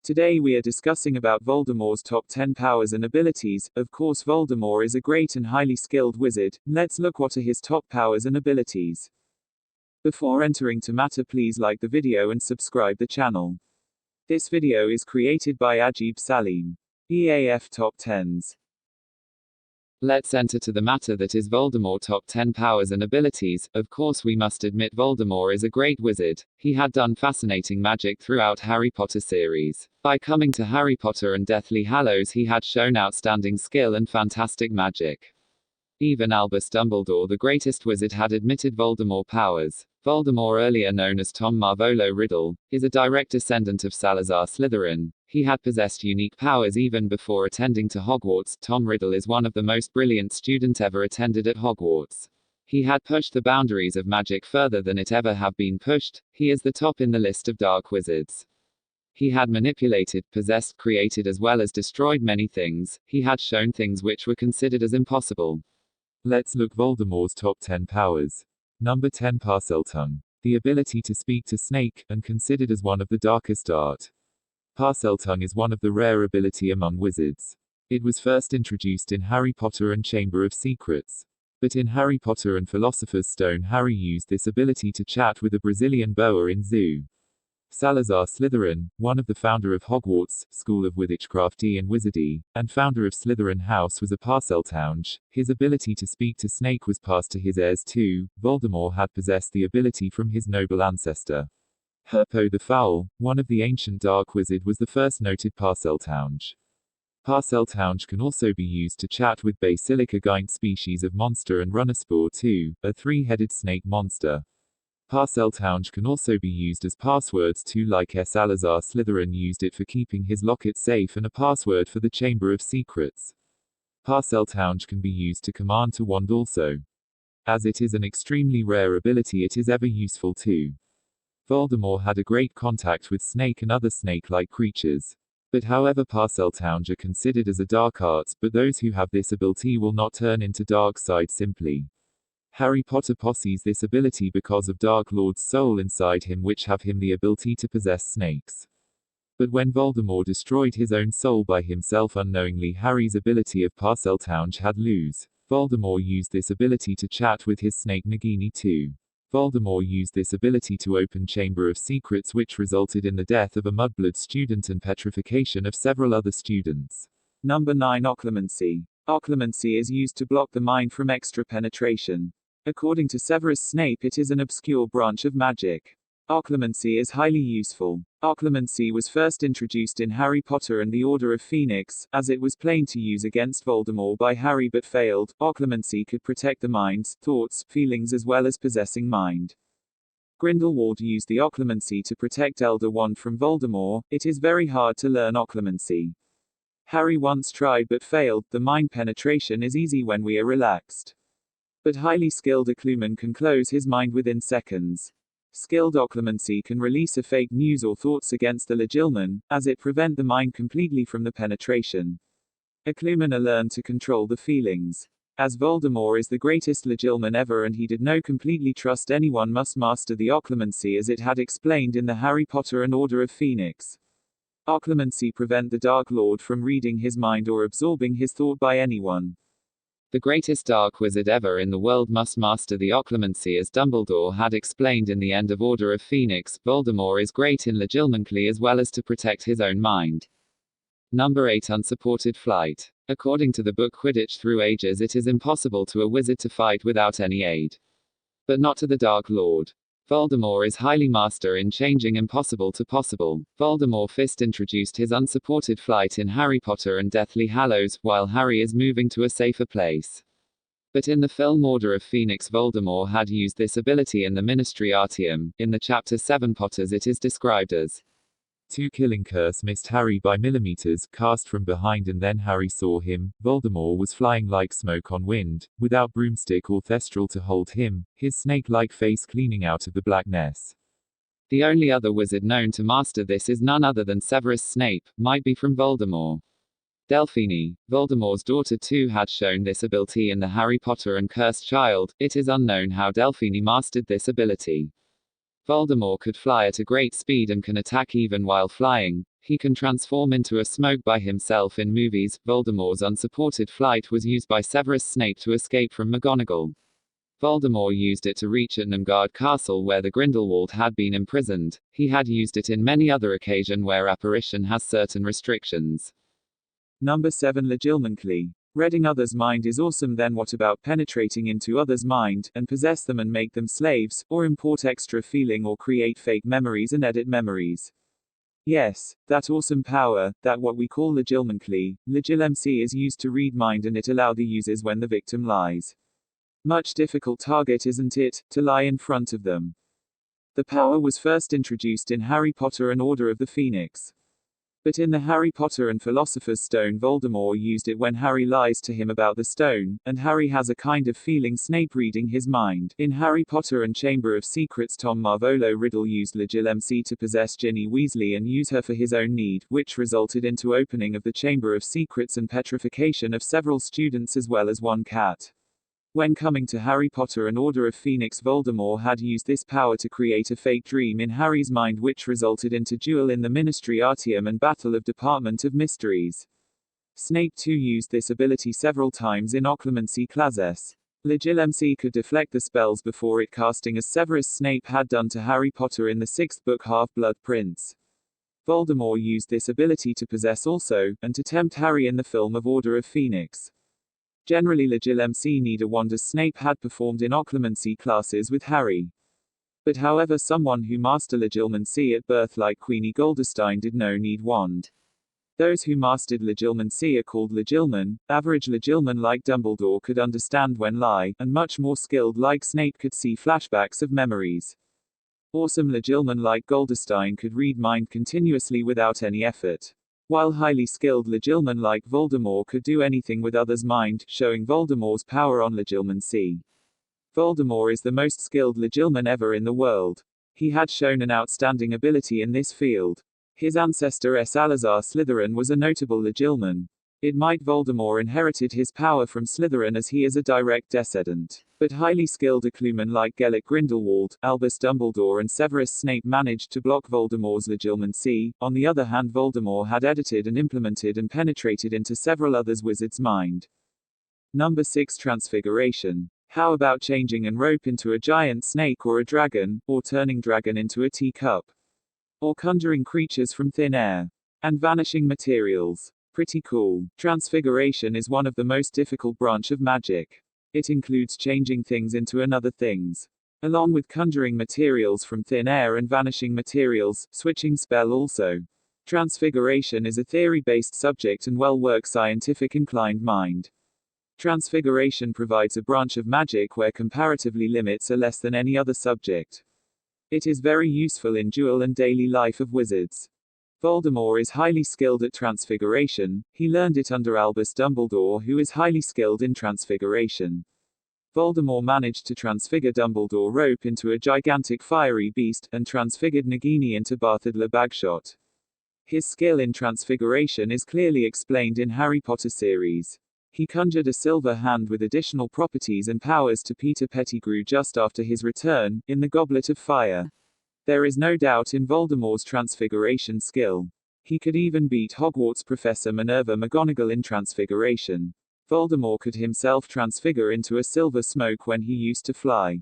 Today we are discussing about Voldemort's top 10 powers and abilities. Of course, Voldemort is a great and highly skilled wizard. Let's look what are his top powers and abilities. Before entering to matter, please like the video and subscribe the channel. This video is created by Ajib Salim. EAF Top 10s. Let's enter to the matter that is Voldemort top 10 powers and abilities. Of course we must admit Voldemort is a great wizard. He had done fascinating magic throughout Harry Potter series. By coming to Harry Potter and Deathly Hallows he had shown outstanding skill and fantastic magic. Even Albus Dumbledore, the greatest wizard, had admitted Voldemort powers. Voldemort, earlier known as Tom Marvolo Riddle, is a direct descendant of Salazar Slytherin. He had possessed unique powers even before attending to Hogwarts. Tom Riddle is one of the most brilliant students ever attended at Hogwarts. He had pushed the boundaries of magic further than it ever have been pushed. He is the top in the list of dark wizards. He had manipulated, possessed, created as well as destroyed many things. He had shown things which were considered as impossible. Let's look Voldemort's top 10 powers. Number 10, Parseltongue. The ability to speak to Snake, and considered as one of the darkest art. Parseltongue is one of the rare ability among wizards. It was first introduced in Harry Potter and Chamber of Secrets. But in Harry Potter and Philosopher's Stone, Harry used this ability to chat with a Brazilian boa in zoo. Salazar Slytherin, one of the founder of Hogwarts, School of Witchcrafty and Wizardry, and founder of Slytherin House, was a Parseltongue. His ability to speak to Snake was passed to his heirs too. Voldemort had possessed the ability from his noble ancestor. Herpo the Foul, one of the ancient dark wizard, was the first noted Parseltongue. Parseltongue can also be used to chat with Basilica, a giant species of monster, and Runnerspore too, a three-headed snake monster. Parseltongue can also be used as passwords too, like Salazar Slytherin used it for keeping his locket safe and a password for the Chamber of Secrets. Parseltongue can be used to command to wand also. As it is an extremely rare ability, it is ever useful too. Voldemort had a great contact with Snake and other snake-like creatures. But however, Parseltongue are considered as a dark arts, but those who have this ability will not turn into dark side simply. Harry Potter possesses this ability because of Dark Lord's soul inside him, which have him the ability to possess snakes. But when Voldemort destroyed his own soul by himself unknowingly, Harry's ability of Parseltongue had lose. Voldemort used this ability to chat with his snake Nagini too. Voldemort used this ability to open Chamber of Secrets, which resulted in the death of a Mudblood student and petrification of several other students. Number 9, Clemency. Clemency is used to block the mind from extra penetration. According to Severus Snape, it is an obscure branch of magic. Clemency is highly useful. Clemency was first introduced in Harry Potter and the Order of Phoenix, as it was planned to use against Voldemort by Harry but failed. Clemency could protect the mind's thoughts, feelings as well as possessing mind. Grindelwald used the Clemency to protect Elder Wand from Voldemort. It is very hard to learn Clemency. Harry once tried but failed. The mind penetration is easy when we are relaxed. But highly skilled Occlumen can close his mind within seconds. Skilled Occlumency can release a fake news or thoughts against the Legilman, as it prevent the mind completely from the penetration. Occlumen are learned to control the feelings. As Voldemort is the greatest Legilman ever and he did not completely trust anyone, must master the Occlumency as it had explained in the Harry Potter and Order of Phoenix. Occlumency prevent the Dark Lord from reading his mind or absorbing his thought by anyone. The greatest dark wizard ever in the world must master the Occlumency, as Dumbledore had explained in the end of Order of Phoenix. Voldemort is great in Legilmancly as well as to protect his own mind. Number 8, Unsupported Flight. According to the book Quidditch Through Ages, it is impossible to a wizard to fight without any aid. But not to the Dark Lord. Voldemort is highly master in changing impossible to possible. Voldemort first introduced his unsupported flight in Harry Potter and Deathly Hallows, while Harry is moving to a safer place. But in the film Order of Phoenix, Voldemort had used this ability in the Ministry Artium. In the chapter 7 Potters it is described as Two killing curse missed Harry by millimeters, cast from behind, and then Harry saw him. Voldemort was flying like smoke on wind, without broomstick or thestral to hold him, his snake-like face cleaning out of the blackness. The only other wizard known to master this is none other than Severus Snape, might be from Voldemort. Delphine, Voldemort's daughter too, had shown this ability in the Harry Potter and Cursed Child. It is unknown how Delphine mastered this ability. Voldemort could fly at a great speed and can attack even while flying. He can transform into a smoke by himself in movies. Voldemort's unsupported flight was used by Severus Snape to escape from McGonagall. Voldemort used it to reach Nymgard Castle where the Grindelwald had been imprisoned. He had used it in many other occasions where apparition has certain restrictions. Number 7. Legilmently. Reading others' mind is awesome. Then what about penetrating into others' mind, and possess them and make them slaves, or import extra feeling or create fake memories and edit memories? Yes, that awesome power, that what we call legilmently, Legilimcy, is used to read mind, and it allow the users when the victim lies. Much difficult target, isn't it, to lie in front of them? The power was first introduced in Harry Potter and Order of the Phoenix. But in the Harry Potter and Philosopher's Stone, Voldemort used it when Harry lies to him about the stone, and Harry has a kind of feeling Snape reading his mind. In Harry Potter and Chamber of Secrets, Tom Marvolo Riddle used Legilimcy to possess Ginny Weasley and use her for his own need, which resulted into opening of the Chamber of Secrets and petrification of several students as well as one cat. When coming to Harry Potter and Order of Phoenix, Voldemort had used this power to create a fake dream in Harry's mind, which resulted into duel in the Ministry Artium and Battle of Department of Mysteries. Snape too used this ability several times in Clemency classes. Legilimcy could deflect the spells before it casting, as Severus Snape had done to Harry Potter in the 6th book Half-Blood Prince. Voldemort used this ability to possess also, and to tempt Harry in the film of Order of Phoenix. Generally, Legilimcy need a wand, as Snape had performed in Occlumency classes with Harry. But however, someone who master Legilimcy at birth like Queenie Goldstein did no need wand. Those who mastered Legilimcy are called Legilmen. Average Legilmen like Dumbledore could understand when lie, and much more skilled like Snape could see flashbacks of memories. Awesome Legilmen like Goldstein could read mind continuously without any effort. While highly skilled Legilmen like Voldemort could do anything with others' mind, showing Voldemort's power on Legilmency. Voldemort is the most skilled Legilmen ever in the world. He had shown an outstanding ability in this field. His ancestor Salazar Slytherin was a notable Legilmen. It might Voldemort inherited his power from Slytherin, as he is a direct descendant. But highly skilled Occlumen like Gellert Grindelwald, Albus Dumbledore and Severus Snape managed to block Voldemort's Legilmency. On the other hand, Voldemort had edited and implemented and penetrated into several others' wizards' mind. Number 6. Transfiguration. How about changing an rope into a giant snake or a dragon, or turning dragon into a teacup? Or conjuring creatures from thin air. And vanishing materials. Pretty cool. Transfiguration is one of the most difficult branch of magic. It includes changing things into another things. Along with conjuring materials from thin air and vanishing materials, switching spell also. Transfiguration is a theory-based subject and well-work scientific inclined mind. Transfiguration provides a branch of magic where comparatively limits are less than any other subject. It is very useful in dual and daily life of wizards. Voldemort is highly skilled at transfiguration. He learned it under Albus Dumbledore, who is highly skilled in transfiguration. Voldemort managed to transfigure Dumbledore Rope into a gigantic fiery beast, and transfigured Nagini into Bartholomew Bagshot. His skill in transfiguration is clearly explained in Harry Potter series. He conjured a silver hand with additional properties and powers to Peter Pettigrew just after his return, in the Goblet of Fire. There is no doubt in Voldemort's transfiguration skill. He could even beat Hogwarts Professor Minerva McGonagall in transfiguration. Voldemort could himself transfigure into a silver smoke when he used to fly.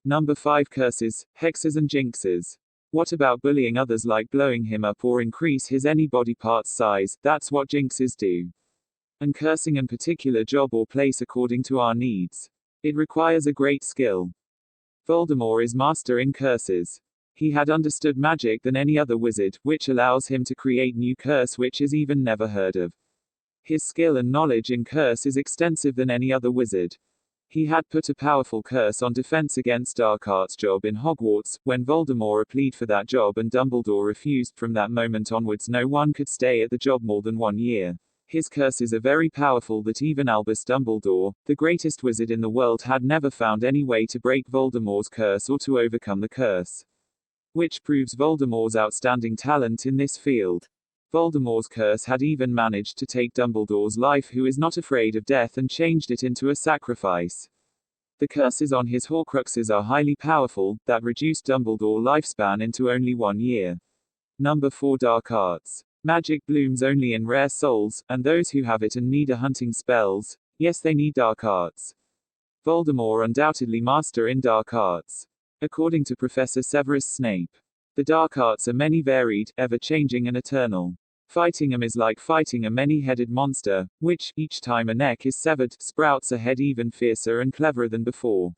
Number 5. Curses, hexes and jinxes. What about bullying others, like blowing him up or increase his any body part's size? That's what jinxes do. And cursing in particular job or place according to our needs. It requires a great skill. Voldemort is master in curses. He had understood magic than any other wizard, which allows him to create new curse which is even never heard of. His skill and knowledge in curse is extensive than any other wizard. He had put a powerful curse on defense against dark arts job in Hogwarts. When Voldemort applied for that job and Dumbledore refused, from that moment onwards no one could stay at the job more than 1 year. His curses are very powerful that even Albus Dumbledore, the greatest wizard in the world, had never found any way to break Voldemort's curse or to overcome the curse. Which proves Voldemort's outstanding talent in this field. Voldemort's curse had even managed to take Dumbledore's life, who is not afraid of death, and changed it into a sacrifice. The curses on his Horcruxes are highly powerful, that reduced Dumbledore's lifespan into only 1 year. Number 4 Dark Arts. Magic blooms only in rare souls, and those who have it and need a hunting spells, yes they need dark arts. Voldemort undoubtedly master in dark arts. According to Professor Severus Snape, the dark arts are many varied, ever-changing and eternal. Fighting them is like fighting a many-headed monster, which, each time a neck is severed, sprouts a head even fiercer and cleverer than before.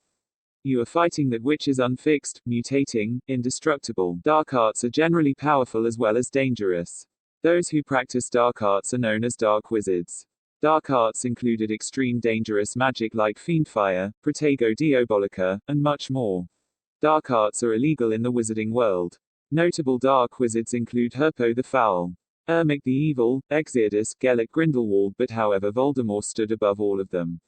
You are fighting that which is unfixed, mutating, indestructible. Dark arts are generally powerful as well as dangerous. Those who practice dark arts are known as dark wizards. Dark arts included extreme dangerous magic like fiendfire, protego diabolica, and much more. Dark arts are illegal in the wizarding world. Notable dark wizards include Herpo the Foul, Ermic the Evil, Exeodus, Gellert Grindelwald, but however Voldemort stood above all of them.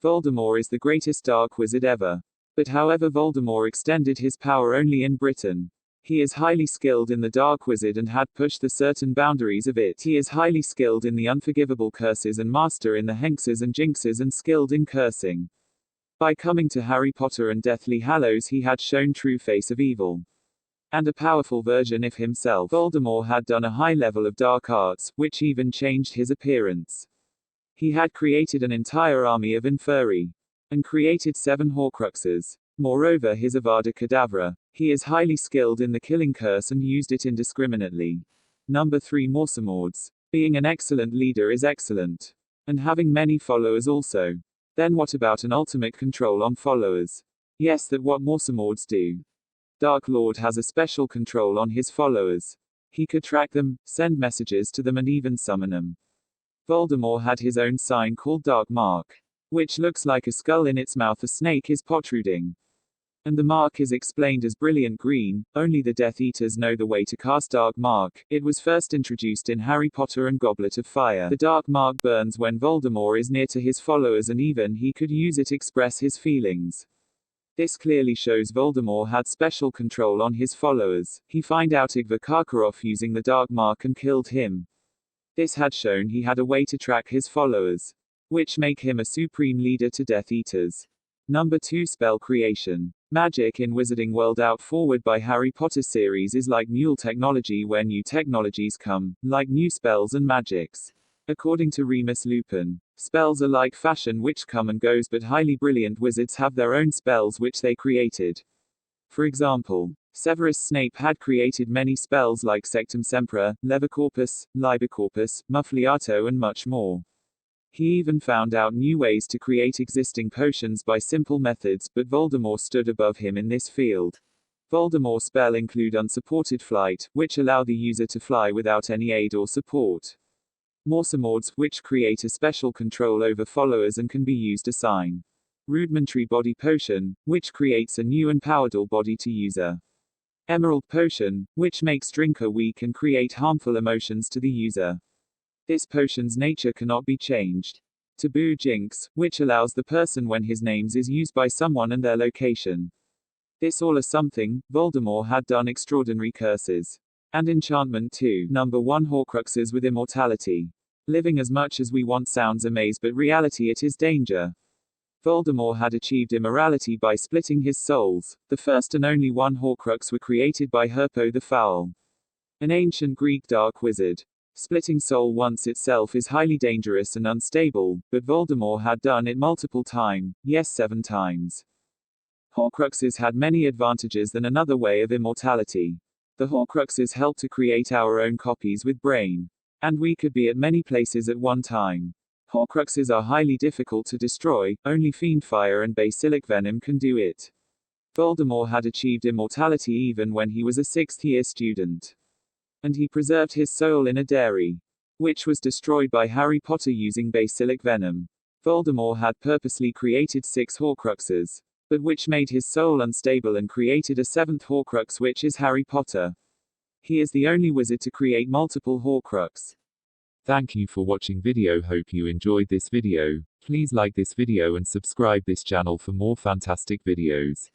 Voldemort is the greatest dark wizard ever. But however Voldemort extended his power only in Britain. He is highly skilled in the dark wizard and had pushed the certain boundaries of it. He is highly skilled in the unforgivable curses and master in the hexes and jinxes and skilled in cursing. By coming to Harry Potter and Deathly Hallows he had shown true face of evil. And a powerful version of himself. Voldemort had done a high level of dark arts, which even changed his appearance. He had created an entire army of Inferi. And created 7 Horcruxes. Moreover his Avada Kedavra. He is highly skilled in the killing curse and used it indiscriminately. Number 3 Morsemords. Being an excellent leader is excellent. And having many followers also. Then what about an ultimate control on followers? Yes, that what Morsemords do. Dark Lord has a special control on his followers. He could track them, send messages to them and even summon them. Voldemort had his own sign called Dark Mark, which looks like a skull in its mouth a snake is protruding. And the mark is explained as brilliant green. Only the Death Eaters know the way to cast Dark Mark. It was first introduced in Harry Potter and Goblet of Fire. The Dark Mark burns when Voldemort is near to his followers and even he could use it to express his feelings. This clearly shows Voldemort had special control on his followers. He found out Igor Karkaroff using the Dark Mark and killed him. This had shown he had a way to track his followers, which make him a supreme leader to Death Eaters. Number 2 Spell Creation. Magic in Wizarding World out forward by Harry Potter series is like new technology where new technologies come, like new spells and magics. According to Remus Lupin, spells are like fashion which come and goes but highly brilliant wizards have their own spells which they created. For example, Severus Snape had created many spells like Sectum Sempra, Levicorpus, Libicorpus, Muffliato and much more. He even found out new ways to create existing potions by simple methods, but Voldemort stood above him in this field. Voldemort's spell include Unsupported Flight, which allow the user to fly without any aid or support. Morsemords, which create a special control over followers and can be used as sign. Rudimentary Body Potion, which creates a new and powerful body to user. Emerald Potion, which makes drinker weak and create harmful emotions to the user. This potion's nature cannot be changed. Taboo Jinx, which allows the person when his names is used by someone and their location. This all is something. Voldemort had done extraordinary curses. And enchantment too. Number 1 Horcruxes with immortality. Living as much as we want sounds a maze but reality it is danger. Voldemort had achieved immorality by splitting his souls. The first and only 1 Horcrux were created by Herpo the Foul, an ancient Greek dark wizard. Splitting soul once itself is highly dangerous and unstable, but Voldemort had done it multiple times, yes 7 times. Horcruxes had many advantages than another way of immortality. The Horcruxes help to create our own copies with brain. And we could be at many places at one time. Horcruxes are highly difficult to destroy, only fiendfire and basilic venom can do it. Voldemort had achieved immortality even when he was a 6th-year student. And he preserved his soul in a dairy, which was destroyed by Harry Potter using basilic venom. Voldemort had purposely created 6 Horcruxes, but which made his soul unstable and created a 7th Horcrux which is Harry Potter. He is the only wizard to create multiple Horcrux. Thank you for watching video. Hope you enjoyed this video. Please like this video and subscribe this channel for more fantastic videos.